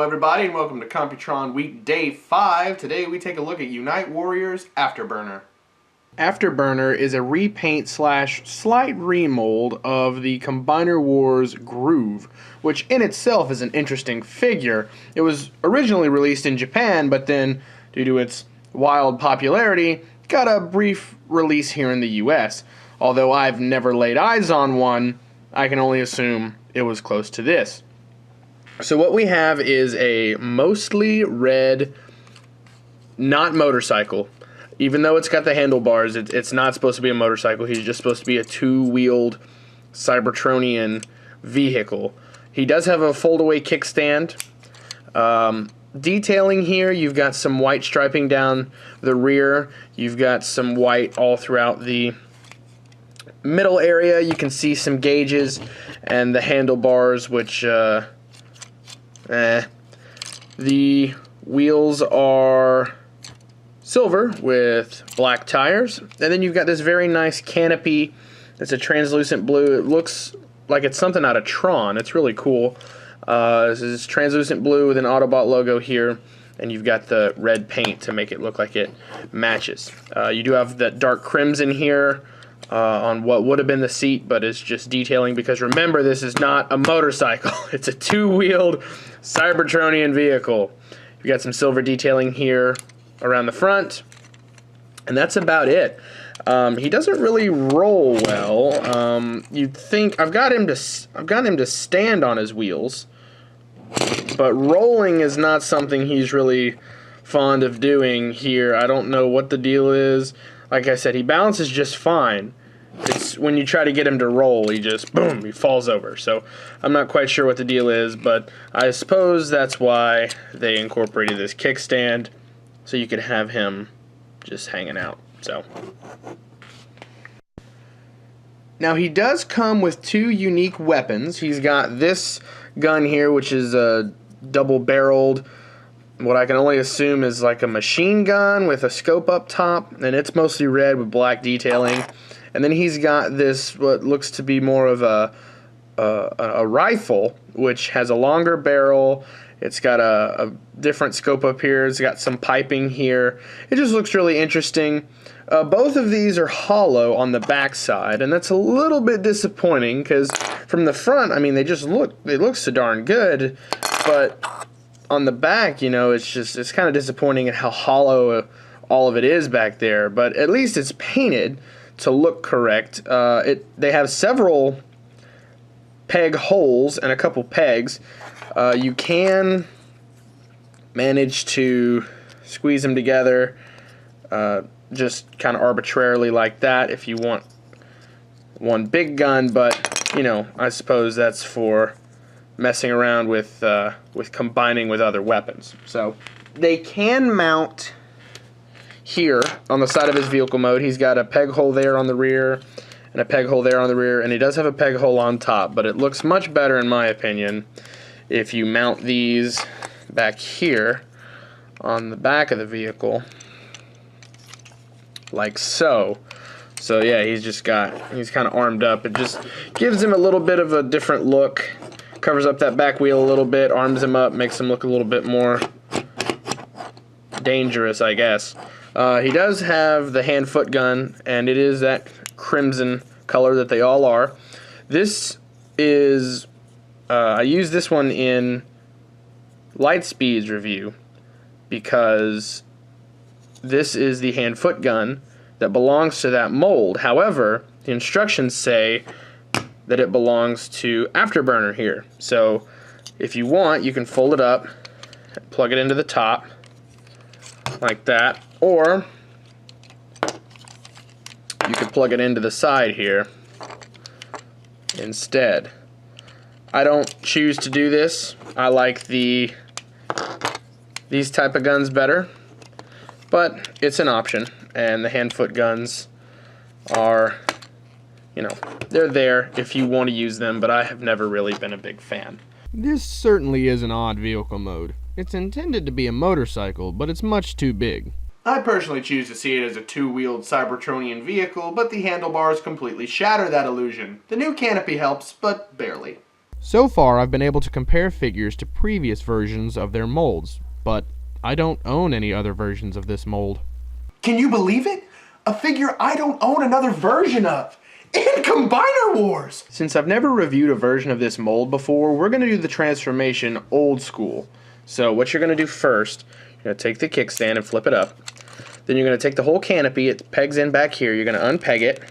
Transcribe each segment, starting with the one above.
everybody, and welcome to Computron Week Day 5. Today we take a look at Unite Warrior's Afterburner. Afterburner is a repaint slash slight remold of the Combiner Wars Groove, which in itself is an interesting figure. It was originally released in Japan, but then, due to its wild popularity, got a brief release here in the US. Although I've never laid eyes on one, I can only assume it was close to this. So what we have is a mostly red, not motorcycle. Even though it's got the handlebars, it's not supposed to be a motorcycle. He's just supposed to be a two-wheeled Cybertronian vehicle. He does have a fold-away kickstand. Detailing here, you've got some white striping down the rear. You've got some white all throughout the middle area. You can see some gauges and the handlebars, which... The wheels are silver with black tires, and then you've got this very nice canopy. It's a translucent blue. It looks like it's something out of Tron. It's really cool. This is translucent blue with an Autobot logo here, and you've got the red paint to make it look like it matches. You do have the dark crimson here on what would have been the seat, but it's just detailing because remember, this is not a motorcycle. It's a two-wheeled Cybertronian vehicle. You've got some silver detailing here around the front, and that's about it. He doesn't really roll well. You'd think I've got him to stand on his wheels, but rolling is not something he's really fond of doing here. I don't know what the deal is. Like I said, he balances just fine. It's when you try to get him to roll, he just, boom, he falls over. So I'm not quite sure what the deal is, but I suppose that's why they incorporated this kickstand, so you could have him just hanging out. So now he does come with two unique weapons. He's got this gun here, which is a double-barreled, what I can only assume is like a machine gun with a scope up top, and it's mostly red with black detailing. And then he's got this, what looks to be more of a rifle, which has a longer barrel. It's got a different scope up here. It's got some piping here. It just looks really interesting. Both of these are hollow on the back side, and that's a little bit disappointing because from the front, I mean, they look so darn good, but on the back, you know, it's kind of disappointing at how hollow all of it is back there. But at least it's painted to look correct. They have several peg holes and a couple pegs. You can manage to squeeze them together just kind of arbitrarily like that if you want one big gun, but you know, I suppose that's for messing around with combining with other weapons. So they can mount here on the side of his vehicle mode. He's got a peg hole there on the rear and a peg hole there on the rear, and he does have a peg hole on top, but it looks much better in my opinion if you mount these back here on the back of the vehicle like so. So yeah, he's kind of armed up. It just gives him a little bit of a different look. Covers up that back wheel a little bit, arms him up, makes him look a little bit more dangerous, I guess. He does have the hand-foot gun, and it is that crimson color that they all are. This is, I used this one in Lightspeed's review because this is the hand-foot gun that belongs to that mold. However, the instructions say that it belongs to Afterburner here. So if you want, you can fold it up, plug it into the top like that, or you could plug it into the side here instead. I don't choose to do this. I like these type of guns better, but it's an option, and the hand-foot guns are, you know, they're there if you want to use them, but I have never really been a big fan. This certainly is an odd vehicle mode. It's intended to be a motorcycle, but it's much too big. I personally choose to see it as a two-wheeled Cybertronian vehicle, but the handlebars completely shatter that illusion. The new canopy helps, but barely. So far, I've been able to compare figures to previous versions of their molds, but I don't own any other versions of this mold. Can you believe it? A figure I don't own another version of. In Combiner Wars! Since I've never reviewed a version of this mold before, we're going to do the transformation old school. So what you're going to do first, you're going to take the kickstand and flip it up. Then you're going to take the whole canopy, it pegs in back here, you're going to unpeg it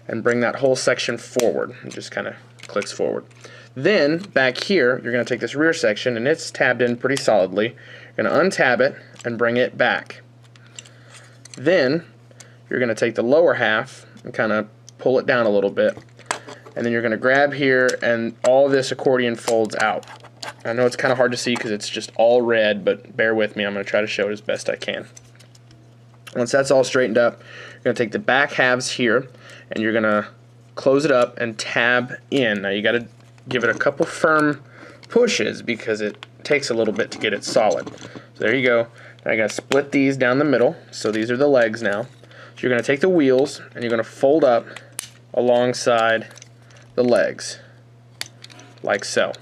and bring that whole section forward. It just kind of clicks forward. Then, back here, you're going to take this rear section, and it's tabbed in pretty solidly. You're going to untab it and bring it back. Then, you're going to take the lower half and kind of pull it down a little bit. And then you're going to grab here, and all this accordion folds out. I know it's kind of hard to see because it's just all red, but bear with me. I'm going to try to show it as best I can. Once that's all straightened up, you're going to take the back halves here, and you're going to close it up and tab in. Now, you got to give it a couple firm pushes because it takes a little bit to get it solid. So there you go. Now I got to split these down the middle. So these are the legs now. So you're going to take the wheels and you're going to fold up alongside the legs like so.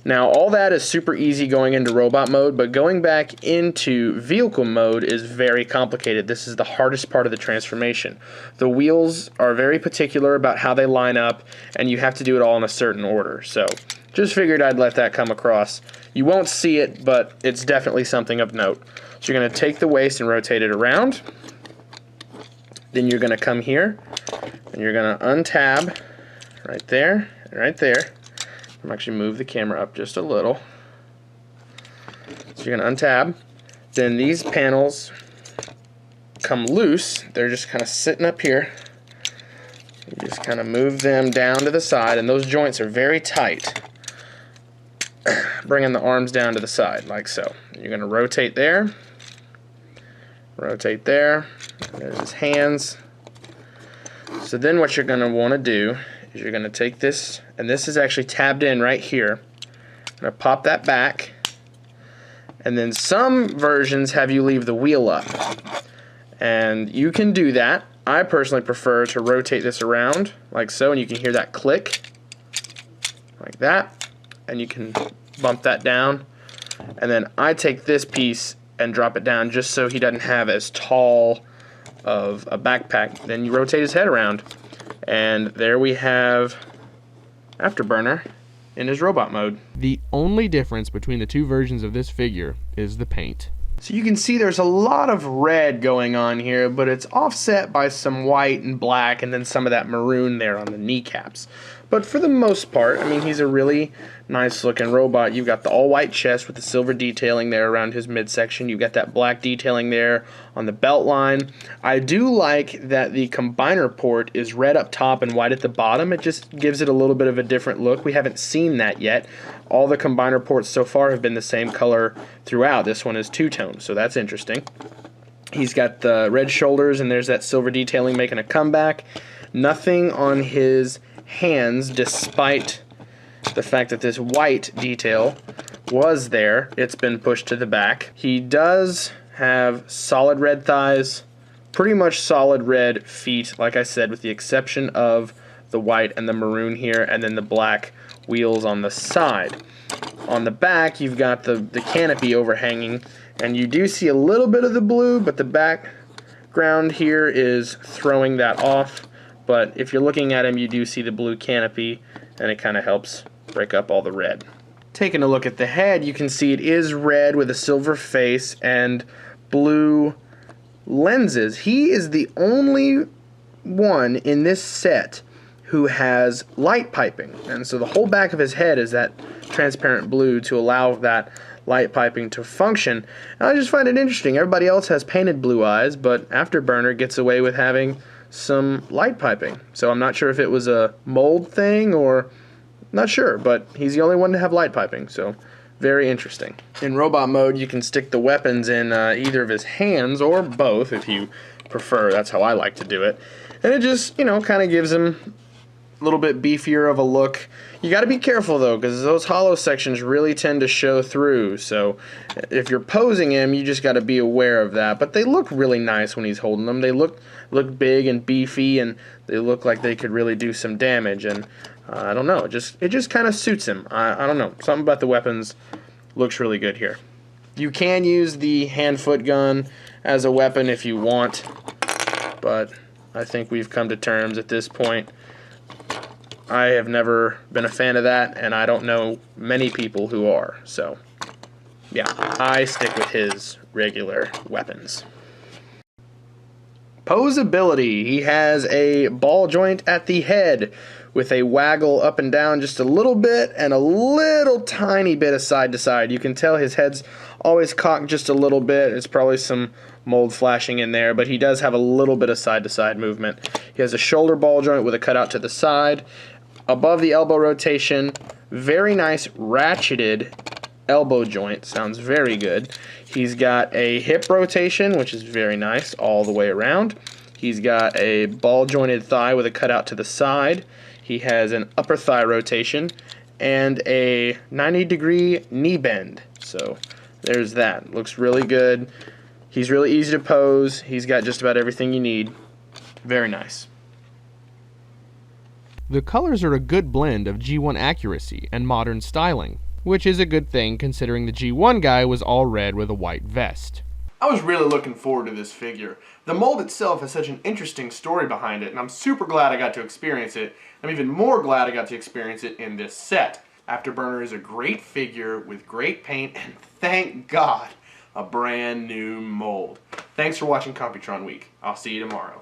Now all that is super easy going into robot mode, but going back into vehicle mode is very complicated. This is the hardest part of the transformation. The wheels are very particular about how they line up, and you have to do it all in a certain order. So just figured I'd let that come across. You won't see it, but it's definitely something of note. So you're going to take the waist and rotate it around. Then you're going to come here, and you're going to untab right there and right there. I'm actually move the camera up just a little. So you're going to untab. Then these panels come loose. They're just kind of sitting up here. You just kind of move them down to the side, and those joints are very tight. Bringing the arms down to the side, like so. You're going to rotate there. Rotate there. There's his hands. So then what you're going to want to do is you're going to take this, and this is actually tabbed in right here. I'm going to pop that back, and then some versions have you leave the wheel up. And you can do that. I personally prefer to rotate this around like so, and you can hear that click like that, and you can bump that down. And then I take this piece and drop it down just so he doesn't have as tall of a backpack. Then you rotate his head around, and there we have Afterburner in his robot mode. The only difference between the two versions of this figure is the paint. So you can see there's a lot of red going on here, but it's offset by some white and black and then some of that maroon there on the kneecaps. But for the most part, I mean, he's a really nice looking robot. You've got the all white chest with the silver detailing there around his midsection. You've got that black detailing there on the belt line. I do like that the combiner port is red up top and white at the bottom. It just gives it a little bit of a different look. We haven't seen that yet. All the combiner ports so far have been the same color throughout. This one is two-tone, so that's interesting. He's got the red shoulders, and there's that silver detailing making a comeback. Nothing on his hands, despite the fact that this white detail was there. It's been pushed to the back. He does have solid red thighs, pretty much solid red feet, like I said, with the exception of the white and the maroon here, and then the black wheels on the side. On the back, you've got the canopy overhanging, and you do see a little bit of the blue, but the background here is throwing that off. But if you're looking at him, you do see the blue canopy, and it kind of helps break up all the red. Taking a look at the head, you can see it is red with a silver face and blue lenses. He is the only one in this set who has light piping, and so the whole back of his head is that transparent blue to allow that light piping to function. And I just find it interesting. Everybody else has painted blue eyes, but Afterburner gets away with having some light piping. So I'm not sure if it was a mold thing or not sure, but he's the only one to have light piping, so very interesting. In robot mode, you can stick the weapons in either of his hands or both if you prefer. That's how I like to do it. And it just, you know, kind of gives him a little bit beefier of a look. You got to be careful though, because those hollow sections really tend to show through. So if you're posing him, you just got to be aware of that. But they look really nice when he's holding them. They look look big and beefy, and they look like they could really do some damage. And I don't know, it just kind of suits him. I don't know, something about the weapons looks really good here. You can use the hand-foot gun as a weapon if you want, but I think we've come to terms at this point. I have never been a fan of that, and I don't know many people who are. So, yeah, I stick with his regular weapons. Posability. He has a ball joint at the head with a waggle up and down just a little bit and a little tiny bit of side to side. You can tell his head's always cocked just a little bit. It's probably some mold flashing in there, but he does have a little bit of side to side movement. He has a shoulder ball joint with a cutout to the side. Above the elbow rotation, very nice ratcheted elbow joint. Sounds very good. He's got a hip rotation, which is very nice all the way around. He's got a ball jointed thigh with a cutout to the side. He has an upper thigh rotation and a 90-degree knee bend. So there's that. Looks really good. He's really easy to pose. He's got just about everything you need. Very nice. The colors are a good blend of G1 accuracy and modern styling, which is a good thing considering the G1 guy was all red with a white vest. I was really looking forward to this figure. The mold itself has such an interesting story behind it, and I'm super glad I got to experience it. I'm even more glad I got to experience it in this set. Afterburner is a great figure with great paint, and thank God, a brand new mold. Thanks for watching Computron Week. I'll see you tomorrow.